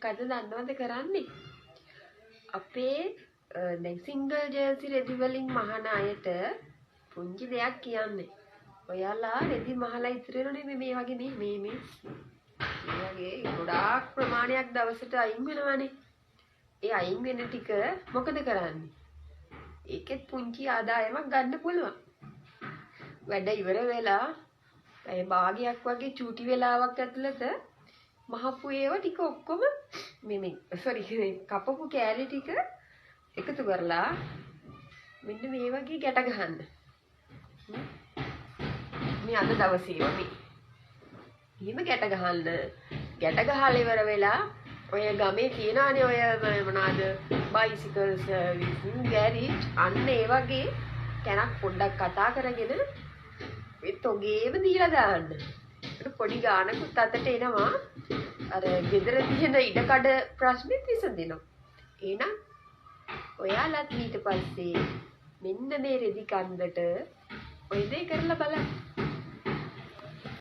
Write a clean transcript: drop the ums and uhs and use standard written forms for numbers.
මොකද දන්නවද කරන්නේ? අපේ දැන් සිංගල් ජර්සි රෙදි වලින් මහන අයට පුංචි දෙයක් කියන්නේ. ඔයාලා රෙදි මහලා ඉතිරෙනනේ මේ වගේ මේ වගේ ගොඩාක් ප්‍රමාණයක් දවසට අයින් වෙනවනේ. ඒ අයින් වෙන ටික මොකද කරන්නේ? ඒකෙත් පුංචි ආදායමක් ගන්න පුළුවන්. වැඩ ඉවර වෙලා ඒ භාගයක් වගේ චූටි වෙලාවක් ඇතුළත මහපු ඒවා ටික ඔක්කොම කපපු කෑලි ටික එකතු කරලා මෙන්න මේ වගේ ගැට ගහන්න. මේ අද දවසේ වගේ. එහෙම ගැට ගහන්න. ගැට ගහලා ඉවර වෙලා ඔය ගමේ තියනනේ ඔය මොනවාද බයිසිකල් සර්විස් ගෑරේජ් අන්න ඒ වගේ තැනක් පොඩ්ඩක් කතා කරගෙන ඒ තොගේම දීලා දාන්න. ඒක පොඩි ගානකුත් අතට එනවා. අර ගෙදර තියෙන ඉඩකඩ ප්‍රශ්නෙත් විසඳෙනවා. එහෙනම් ඔයාලත් ඊට පස්සේ මෙන්න මේ රෙදි කන්දට ඔය දේ කරලා බලන්න.